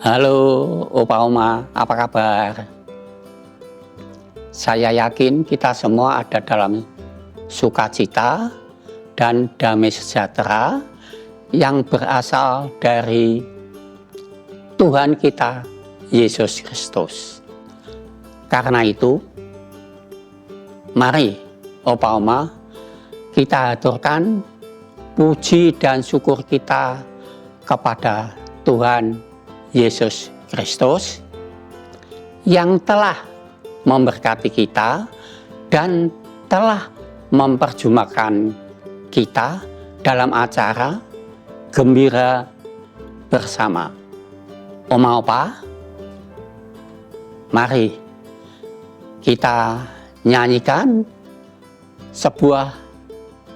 Halo Opa Oma, apa kabar? Saya yakin kita semua ada dalam sukacita dan damai sejahtera yang berasal dari Tuhan kita, Yesus Kristus. Karena itu, mari Opa Oma, kita aturkan puji dan syukur kita kepada Tuhan Yesus Kristus yang telah memberkati kita dan telah memperjumpakan kita dalam acara Gembira Bersama. Oma Opa, mari kita nyanyikan sebuah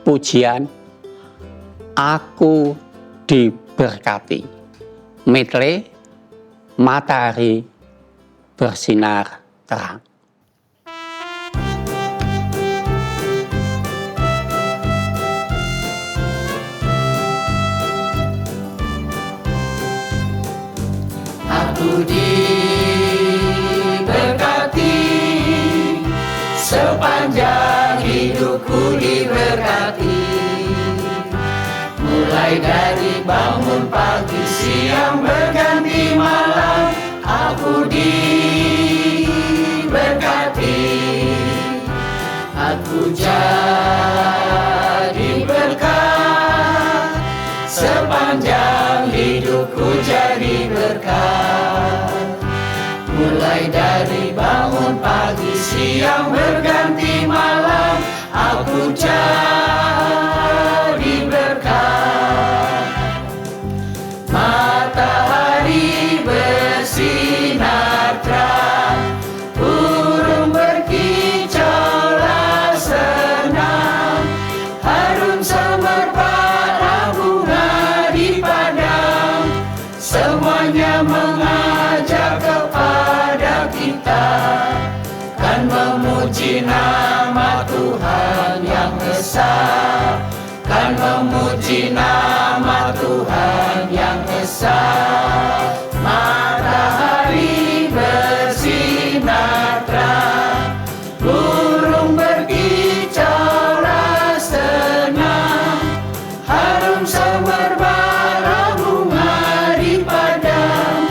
pujian Aku Diberkati, medley Matahari Bersinar Terang. Aku diberkati, sepanjang hidupku diberkati. Mulai dari bangun pagi, siang berganti malam, aku diberkati. Aku jadi berkat, sepanjang hidupku jadi berkat. Mulai dari bangun pagi, siang berganti malam, aku jadi berkat. Matahari bersinar terang, burung berkicaulah senang, harum semerbak bunga di padang, semuanya mengajak kepada kita kan memuji nama Tuhan yang esa, kan memuji nama Tuhan yang esa. Matahari bersinar terang, burung berkicaulah senang, harum semerbak bunga di padang,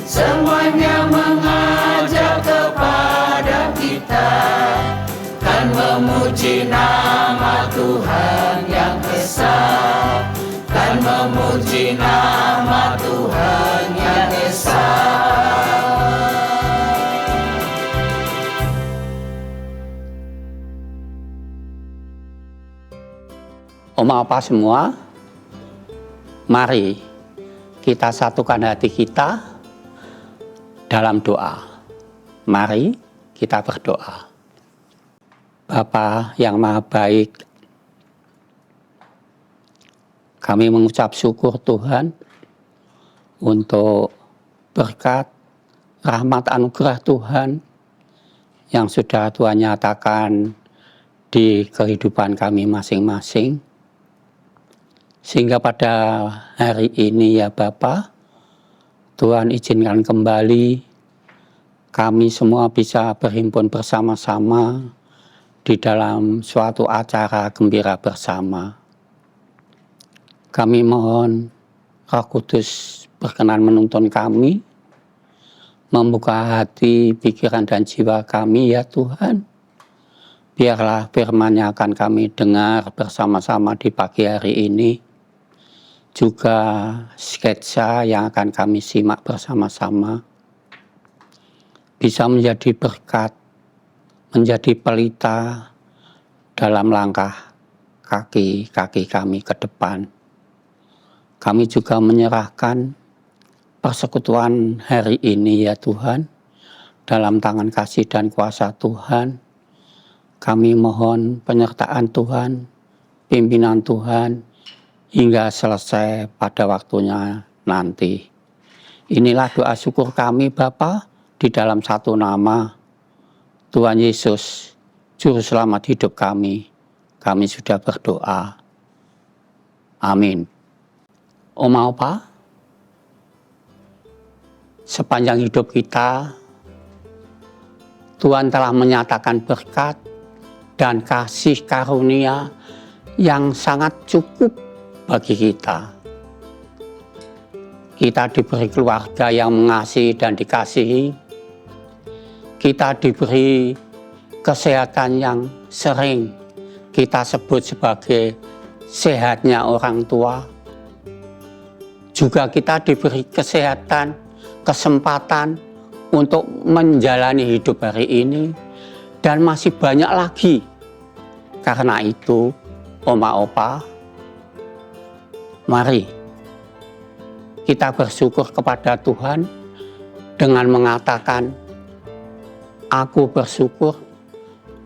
semuanya mengajak kepada kita kan memuji nama Tuhan yang esa, kan memuji nama Tuhan yang esa. Oma Opa semua, mari kita satukan hati kita dalam doa. Mari kita berdoa. Bapa yang Maha Baik, kami mengucap syukur Tuhan untuk berkat rahmat anugerah Tuhan yang sudah Tuhan nyatakan di kehidupan kami masing-masing. Sehingga pada hari ini ya Bapa, Tuhan izinkan kembali kami semua bisa berhimpun bersama-sama di dalam suatu acara gembira bersama. Kami mohon Roh Kudus berkenan menuntun kami, membuka hati, pikiran dan jiwa kami ya Tuhan. Biarlah firman-Nya akan kami dengar bersama-sama di pagi hari ini, juga sketsa yang akan kami simak bersama-sama, bisa menjadi berkat, menjadi pelita dalam langkah kaki-kaki kami ke depan. Kami juga menyerahkan persekutuan hari ini ya Tuhan, dalam tangan kasih dan kuasa Tuhan. Kami mohon penyertaan Tuhan, pimpinan Tuhan, hingga selesai pada waktunya nanti. Inilah doa syukur kami Bapa, di dalam satu nama, Tuhan Yesus, Juru Selamat hidup kami. Kami sudah berdoa. Amin. Oma Opa, sepanjang hidup kita, Tuhan telah menyatakan berkat dan kasih karunia yang sangat cukup bagi kita. Kita diberi keluarga yang mengasihi dan dikasihi. Kita diberi kesehatan yang sering kita sebut sebagai sehatnya orang tua. Juga kita diberi kesehatan, kesempatan untuk menjalani hidup hari ini, dan masih banyak lagi. Karena itu, Oma Opa, mari kita bersyukur kepada Tuhan dengan mengatakan, aku bersyukur,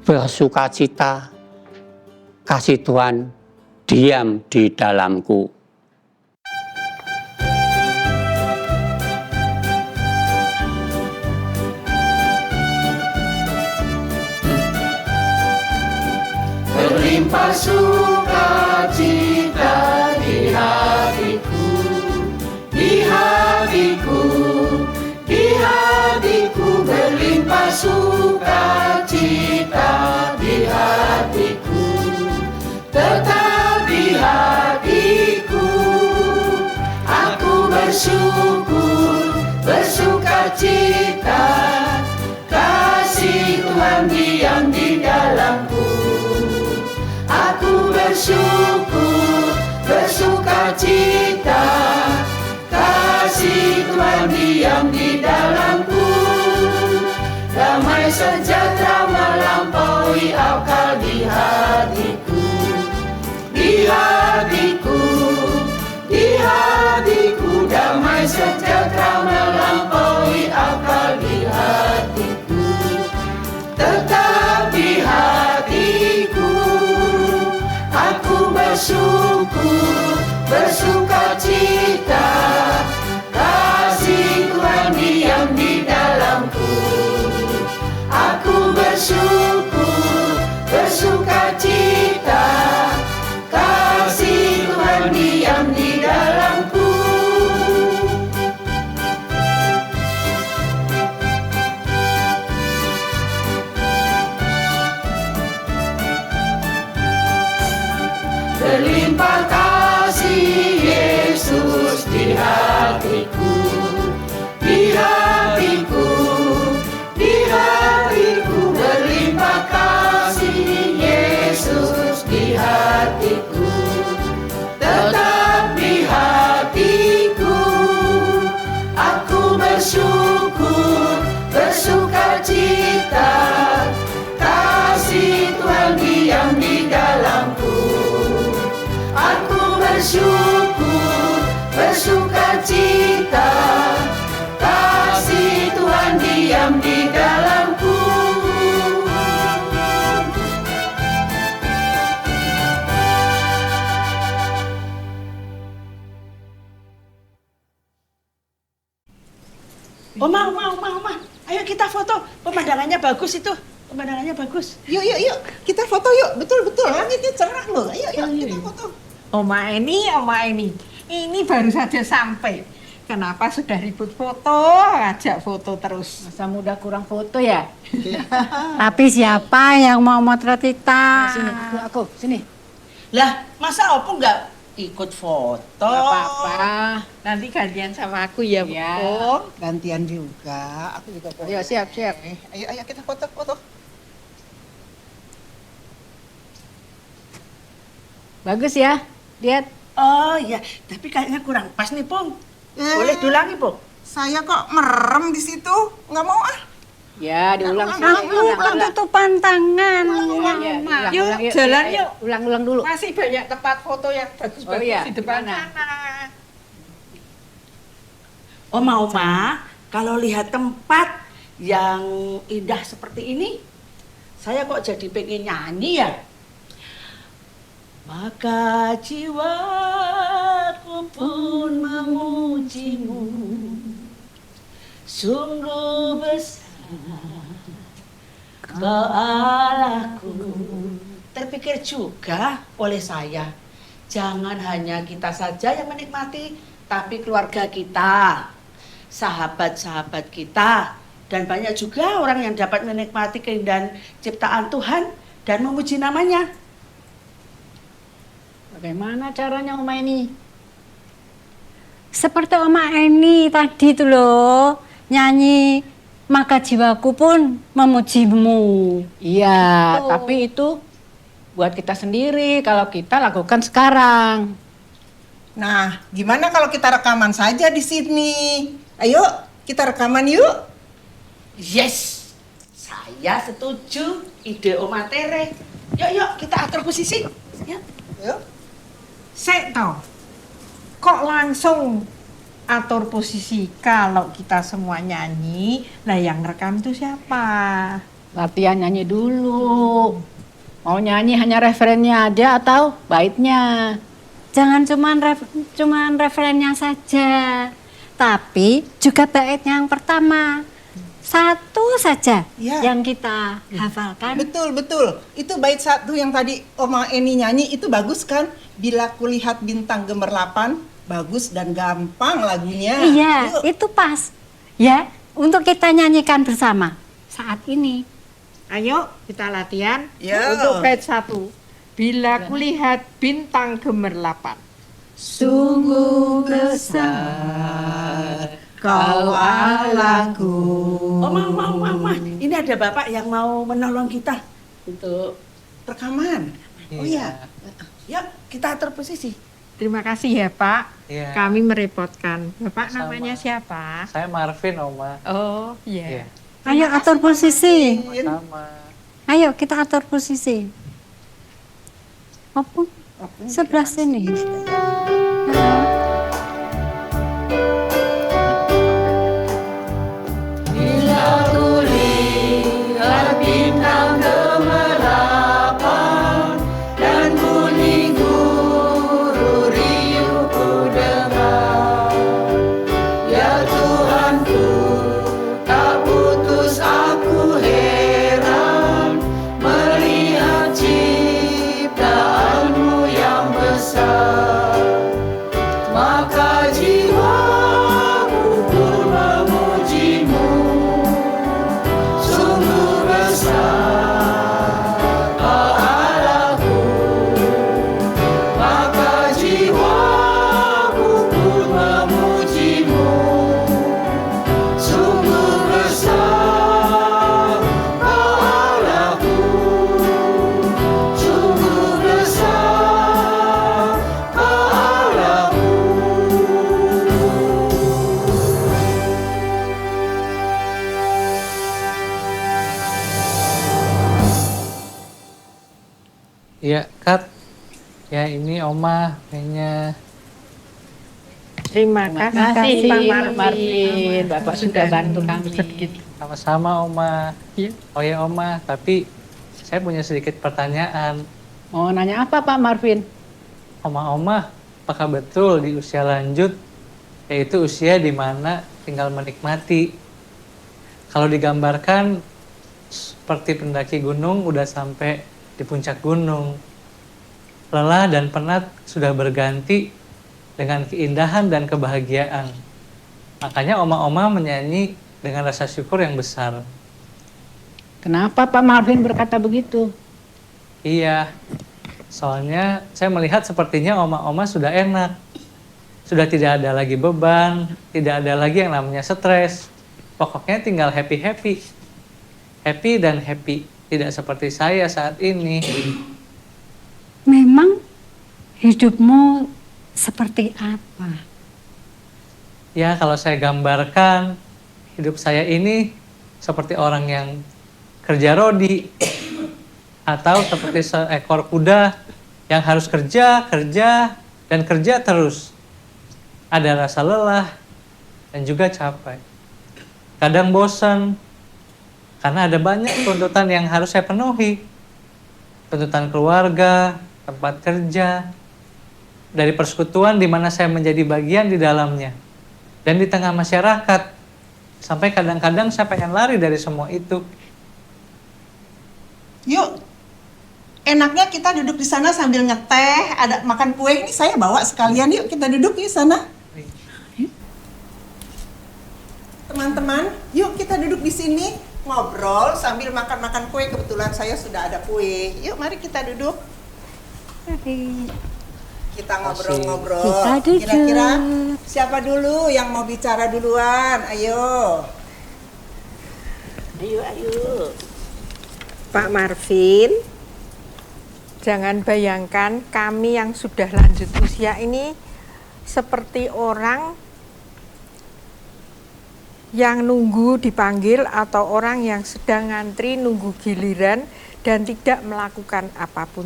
bersukacita, kasih Tuhan diam di dalamku. Berlimpah sukacita di hatiku, di hatiku, di hatiku. Berlimpah sukacita di hatiku, tetap di hatiku. Aku bersyukur, bersukacita, kasih Tuhan diam di dalamku. Aku bersyukur, bersukacita, kasih Tuhan diam di dalamku. Damai sejahtera melampaui akal di hatiku, di hatiku, di hatiku. Damai sejahtera melampaui akal di hatiku, tetap di hatiku. Aku bersyukur, bersukacita, kasih Tuhan diam di dalamku. Aku bersyukur, bersukacita, kasih Tuhan diam di dalamku. Berlimpah kasih Yesus di hatiku, di hatiku, di hatiku. Berlimpah kasih Yesus di hatiku, tetap di hatiku. Aku bersyukur, bersukacita, kasih Tuhan diam di dalamku. Aku bersyukur, bersukacita, kasih Tuhan diam di dalamku. Oma, ayo kita foto. Pemandangannya bagus itu. Pemandangannya bagus. Yuk, kita foto yuk. Betul, langitnya cerah loh. Ayo, kita foto. Oma ini. Ini baru saja sampai. Kenapa sudah ribut foto? Ajak foto terus. Masa muda kurang foto ya? Tapi siapa yang mau motret kita? Sini, aku, sini. Lah, masa Opung nggak ikut foto? Gak apa-apa. Nanti gantian sama aku ya, Ya. Opung. Gantian juga. Aku juga foto. Ayo, siap. Ayo kita foto. Bagus ya? Lihat. Oh iya, tapi kayaknya kurang pas nih, Pung. Boleh diulangi, Pung? Saya kok merem di situ. Nggak mau ah. Ya, diulang sini. Ulang. Tutupan tangan. Yuk, jalan yuk. Ulang dulu. Masih banyak tempat foto yang bagus-bagus iya, di depan mana? sana. Oma, kalau lihat tempat yang indah seperti ini, saya kok jadi pengen nyanyi ya. Maka jiwaku pun memujimu, sungguh besar Kau Allahku. Terpikir juga oleh saya, jangan hanya kita saja yang menikmati, tapi keluarga kita. sahabat-sahabat kita. Dan banyak juga orang yang dapat menikmati keindahan ciptaan Tuhan dan memuji namanya. Bagaimana caranya Oma Eni? Seperti Oma Eni tadi tuh loh, nyanyi maka jiwaku pun memujimu. Iya, tapi itu buat kita sendiri kalau kita lakukan sekarang. Nah, gimana kalau kita rekaman saja di sini? Ayo, kita rekaman yuk. Yes, saya setuju ide Oma Tere. Yuk, kita atur posisi. Ya. Yuk. Sek toh, kok langsung atur posisi kalau kita semua nyanyi, lah yang rekam itu siapa? Latihan nyanyi dulu. Mau nyanyi hanya referennya aja atau baitnya? Jangan cuman referennya saja, tapi juga bait yang pertama. Satu saja Ya. yang kita hafalkan. Betul. Itu bait satu yang tadi Oma Eni nyanyi itu bagus kan? Bila kulihat bintang gemerlapan, bagus dan gampang lagunya. Iya, Yuk. itu pas. Ya, untuk kita nyanyikan bersama saat ini. Ayo kita latihan Ya. untuk bait 1. Bila kulihat bintang gemerlapan. Sungguh besar kau Allahku. Oma. Ini ada Bapak yang mau menolong kita untuk Rekaman. Oh iya. yuk kita atur posisi. Terima kasih ya Pak, Iya. kami merepotkan. Bapak Sama. namanya siapa? Saya Marvin, Oma. Oh iya. Ayo atur posisi. Sama. Ayo kita atur posisi. Apa? Sebelah sini. Bila kulihat bintang gemerlapan dan bunyi guru riuh ku dengar, ya Tuhanku, tak putus aku heran melihat ciptaanmu yang besar. Maka jiwaku pun memujimu, sungguh besar Allahku. Maka jiwaku pun memujimu, sungguh besar Allahku. Sungguh besar Allahku. Iya, Kat. Ya, ini Oma kayaknya. Terima Terima kasih kasih Pak Marvin. Marvin. Bapak sudah bantu kami. Sama-sama, Oma. Iya. Oh ya, Oma. Tapi saya punya sedikit pertanyaan. Mau nanya apa Pak Marvin? Oma, apakah betul di usia lanjut, yaitu usia di mana tinggal menikmati? Kalau digambarkan seperti pendaki gunung udah sampai di puncak gunung. Lelah dan penat sudah berganti dengan keindahan dan kebahagiaan. Makanya oma-oma menyanyi dengan rasa syukur yang besar. Kenapa Pak Marvin berkata begitu? Iya, soalnya saya melihat sepertinya oma-oma sudah enak. Sudah tidak ada lagi beban, tidak ada lagi yang namanya stres. Pokoknya tinggal happy-happy. Happy dan happy, tidak seperti saya saat ini. Memang hidupmu seperti apa? Ya, kalau saya gambarkan, hidup saya ini seperti orang yang kerja rodi. Atau seperti seekor kuda yang harus kerja, dan kerja terus. Ada rasa lelah dan juga capek. Kadang bosan, karena ada banyak tuntutan yang harus saya penuhi. Tuntutan keluarga, tempat kerja, dari persekutuan di mana saya menjadi bagian di dalamnya. Dan di tengah masyarakat, sampai kadang-kadang saya pengen lari dari semua itu. Yuk, enaknya kita duduk di sana sambil ngeteh, ada makan kue ini saya bawa sekalian. Yuk kita duduk di sana. Teman-teman, yuk kita duduk di sini ngobrol sambil makan-makan kue. Kebetulan saya sudah ada kue. Yuk mari kita duduk. Kita ngobrol-ngobrol. Kita duduk. Kira-kira siapa dulu yang mau bicara duluan? Ayo. Ayo. Pak Marvin, jangan bayangkan kami yang sudah lanjut usia ini seperti orang yang nunggu dipanggil atau orang yang sedang ngantri nunggu giliran dan tidak melakukan apapun.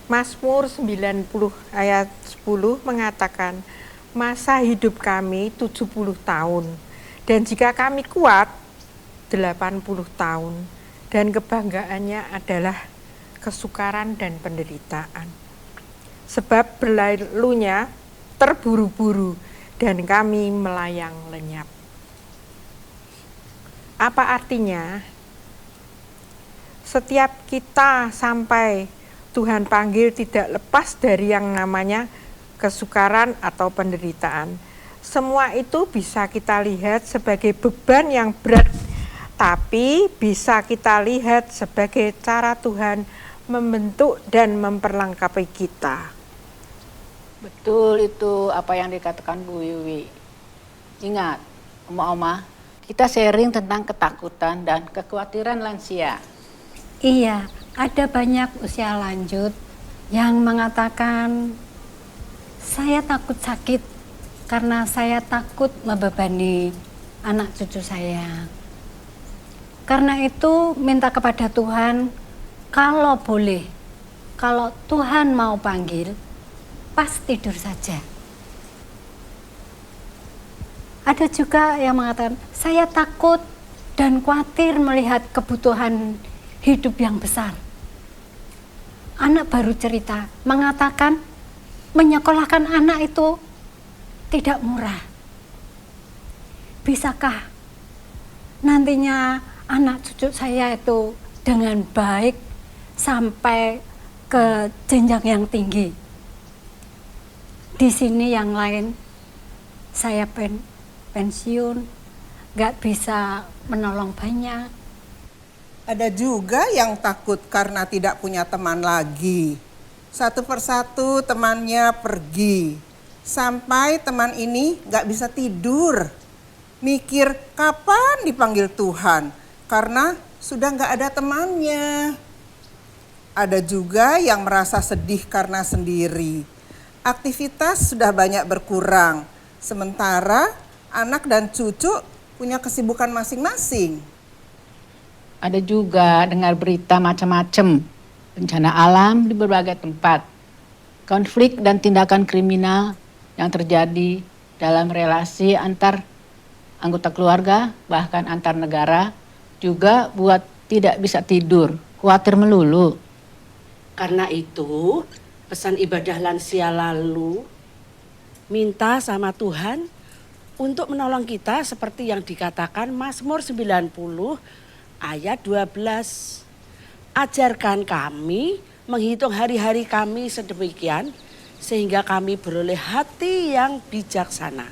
Mazmur 90 ayat 10 mengatakan, masa hidup kami 70 tahun, dan jika kami kuat 80 tahun, dan kebanggaannya adalah kesukaran dan penderitaan. Sebab berlalunya terburu-buru dan kami melayang lenyap. Apa artinya? Setiap kita sampai Tuhan panggil tidak lepas dari yang namanya kesukaran atau penderitaan. Semua itu bisa kita lihat sebagai beban yang berat, tapi bisa kita lihat sebagai cara Tuhan membentuk dan memperlengkapi kita. Betul itu apa yang dikatakan Bu Wiwi. Ingat, Oma-oma, kita sharing tentang ketakutan dan kekhawatiran lansia. Iya, ada banyak usia lanjut yang mengatakan, saya takut sakit karena saya takut membebani anak cucu saya. Karena itu minta kepada Tuhan, kalau boleh, kalau Tuhan mau panggil, pas tidur saja. Ada juga yang mengatakan, saya takut dan khawatir melihat kebutuhan hidup yang besar. Anak baru cerita, mengatakan menyekolahkan anak itu tidak murah. Bisakah nantinya anak cucu saya itu dengan baik sampai ke jenjang yang tinggi? Di sini yang lain, saya pensiun, nggak bisa menolong banyak. Ada juga yang takut karena tidak punya teman lagi. Satu persatu temannya pergi. Sampai teman ini gak bisa tidur. Mikir kapan dipanggil Tuhan. Karena sudah gak ada temannya. Ada juga yang merasa sedih karena sendiri. Aktivitas sudah banyak berkurang. Sementara anak dan cucu punya kesibukan masing-masing. Ada juga dengar berita macam-macam, bencana alam di berbagai tempat, konflik dan tindakan kriminal yang terjadi dalam relasi antar anggota keluarga, bahkan antar negara, juga buat tidak bisa tidur, khawatir melulu. Karena itu, pesan ibadah lansia lalu minta sama Tuhan untuk menolong kita seperti yang dikatakan Mazmur 90 ayat 12. Ajarkan kami menghitung hari-hari kami sedemikian sehingga kami beroleh hati yang bijaksana.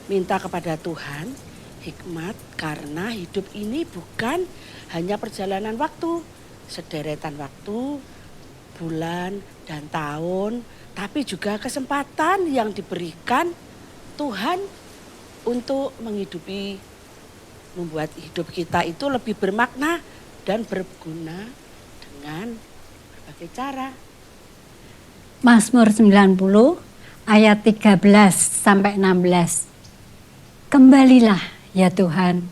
Minta kepada Tuhan hikmat karena hidup ini bukan hanya perjalanan waktu, sederetan waktu, bulan dan tahun, tapi juga kesempatan yang diberikan Tuhan untuk menghidupi, membuat hidup kita itu lebih bermakna dan berguna dengan berbagai cara. Mazmur 90 ayat 13 sampai 16. Kembalilah ya Tuhan,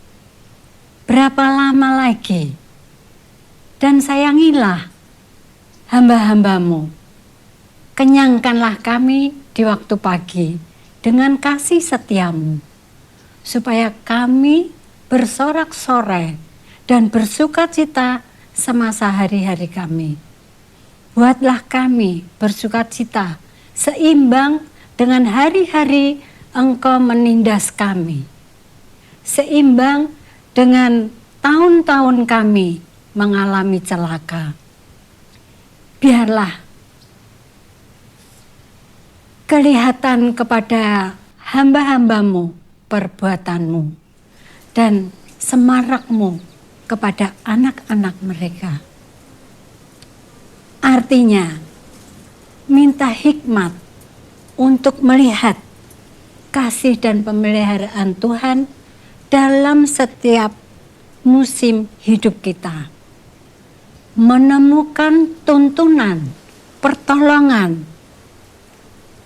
berapa lama lagi? Dan sayangilah hamba-hambamu. Kenyangkanlah kami di waktu pagi dengan kasih setiamu, supaya kami bersorak-sorai dan bersukacita semasa hari-hari kami. Buatlah kami bersukacita seimbang dengan hari-hari Engkau menindas kami, seimbang dengan tahun-tahun kami mengalami celaka. Biarlah kelihatan kepada hamba-hambamu perbuatanmu dan semarakmu kepada anak-anak mereka. Artinya, minta hikmat untuk melihat kasih dan pemeliharaan Tuhan dalam setiap musim hidup kita. Menemukan tuntunan, pertolongan,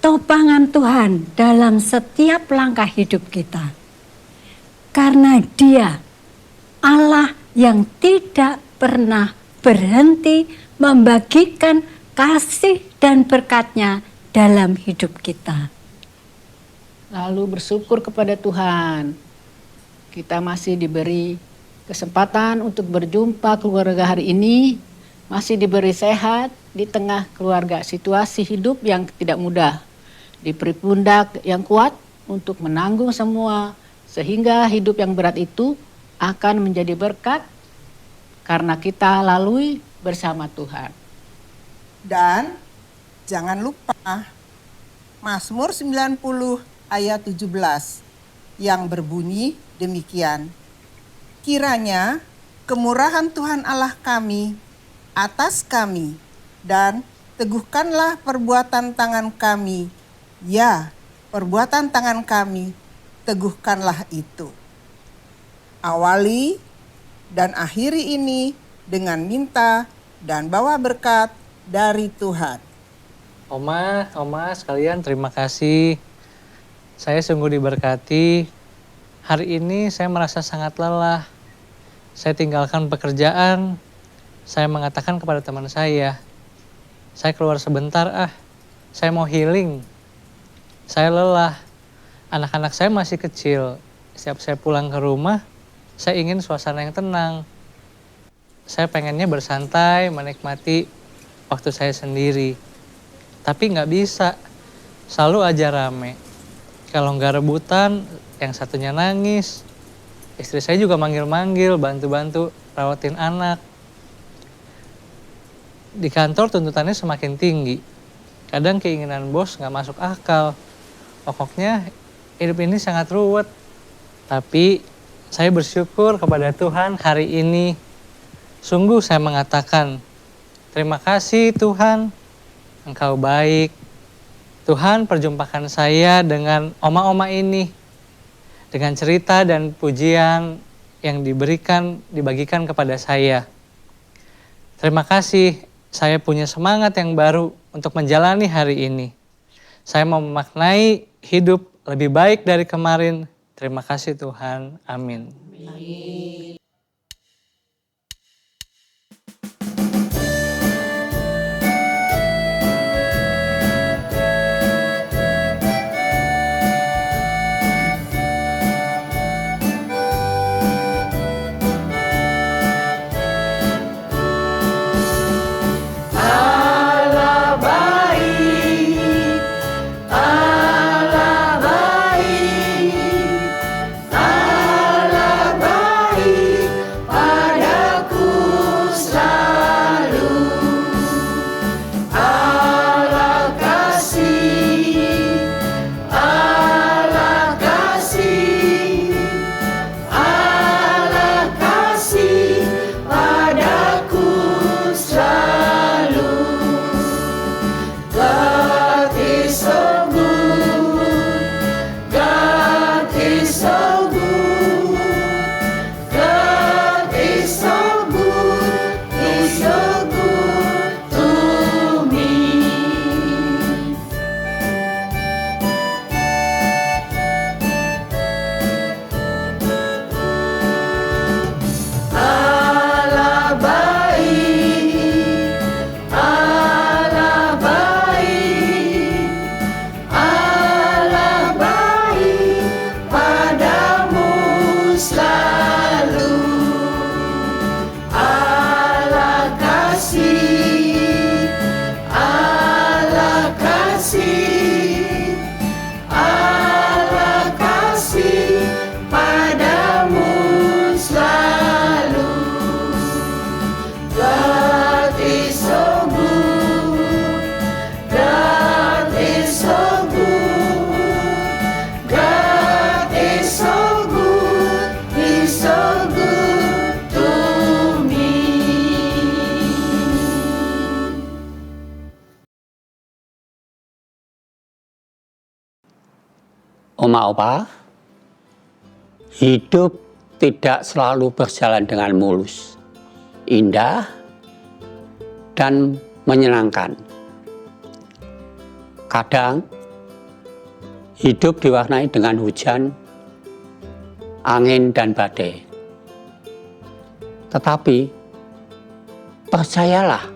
topangan Tuhan dalam setiap langkah hidup kita. Karena Dia Allah yang tidak pernah berhenti membagikan kasih dan berkat-Nya dalam hidup kita. Lalu bersyukur kepada Tuhan. Kita masih diberi kesempatan untuk berjumpa keluarga hari ini, masih diberi sehat di tengah keluarga situasi hidup yang tidak mudah. Diberi pundak yang kuat untuk menanggung semua, sehingga hidup yang berat itu akan menjadi berkat karena kita lalui bersama Tuhan. Dan jangan lupa Mazmur 90 ayat 17 yang berbunyi demikian. Kiranya kemurahan Tuhan Allah kami atas kami dan teguhkanlah perbuatan tangan kami. Ya, perbuatan tangan kami, teguhkanlah itu. Awali dan akhiri ini dengan minta dan bawa berkat dari Tuhan. Oma sekalian terima kasih. Saya sungguh diberkati. Hari ini saya merasa sangat lelah. Saya tinggalkan pekerjaan. Saya mengatakan kepada teman saya keluar sebentar saya mau healing. Saya lelah. Anak-anak saya masih kecil. Setiap saya pulang ke rumah, saya ingin suasana yang tenang. Saya pengennya bersantai, menikmati waktu saya sendiri. Tapi nggak bisa, selalu aja rame. Kalau nggak rebutan, yang satunya nangis. Istri saya juga manggil-manggil, bantu-bantu rawatin anak. Di kantor tuntutannya semakin tinggi. Kadang keinginan bos nggak masuk akal. Pokoknya hidup ini sangat ruwet. Tapi saya bersyukur kepada Tuhan hari ini. Sungguh saya mengatakan, terima kasih Tuhan, Engkau baik. Tuhan perjumpakan saya dengan oma-oma ini. Dengan cerita dan pujian yang dibagikan kepada saya. Terima kasih, saya punya semangat yang baru untuk menjalani hari ini. Saya mau memaknai hidup lebih baik dari kemarin. Terima kasih Tuhan. Amin. Allah baik, Allah baik, Allah baik. Oma Opa, hidup tidak selalu berjalan dengan mulus, indah, dan menyenangkan. Kadang hidup diwarnai dengan hujan, angin, dan badai. Tetapi percayalah,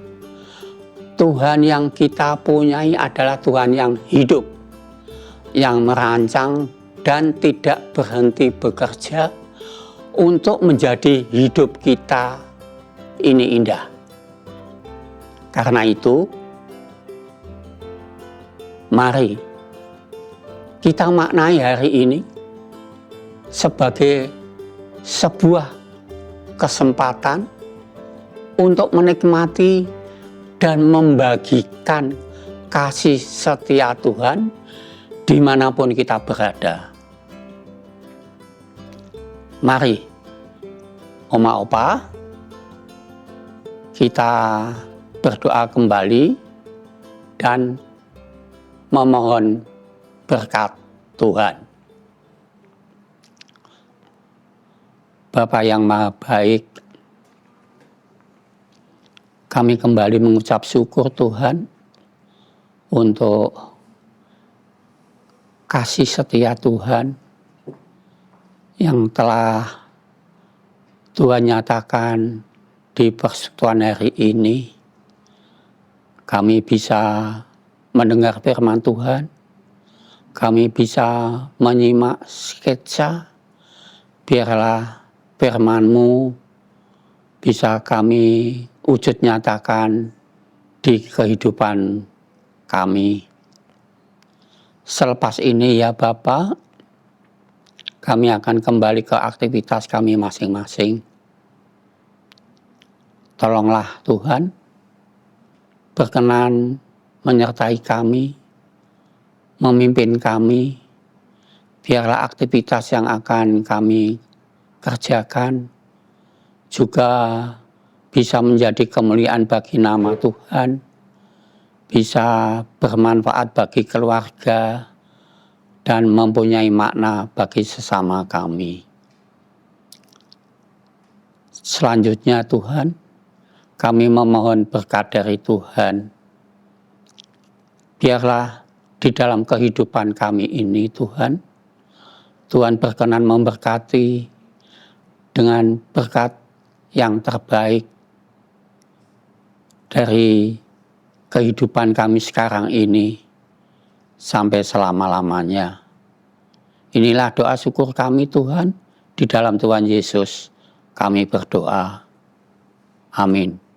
Tuhan yang kita punyai adalah Tuhan yang hidup, yang merancang dan tidak berhenti bekerja untuk menjadi hidup kita ini indah. Karena itu, mari kita maknai hari ini sebagai sebuah kesempatan untuk menikmati dan membagikan kasih setia Tuhan dimanapun kita berada. Mari, Oma Opa, kita berdoa kembali dan memohon berkat Tuhan. Bapa yang Maha Baik, kami kembali mengucap syukur Tuhan untuk kasih setia Tuhan yang telah Tuhan nyatakan di persekutuan hari ini. Kami bisa mendengar firman Tuhan, kami bisa menyimak sketsa, biarlah firman-Mu bisa kami wujud nyatakan di kehidupan kami. Selepas ini ya Bapa, kami akan kembali ke aktivitas kami masing-masing. Tolonglah Tuhan, berkenan menyertai kami, memimpin kami, biarlah aktivitas yang akan kami kerjakan juga bisa menjadi kemuliaan bagi nama Tuhan, bisa bermanfaat bagi keluarga, dan mempunyai makna bagi sesama kami. Selanjutnya Tuhan, kami memohon berkat dari Tuhan. Biarlah di dalam kehidupan kami ini Tuhan, Tuhan berkenan memberkati dengan berkat yang terbaik dari kehidupan kami sekarang ini sampai selama-lamanya. Inilah doa syukur kami Tuhan, di dalam Tuhan Yesus kami berdoa. Amin.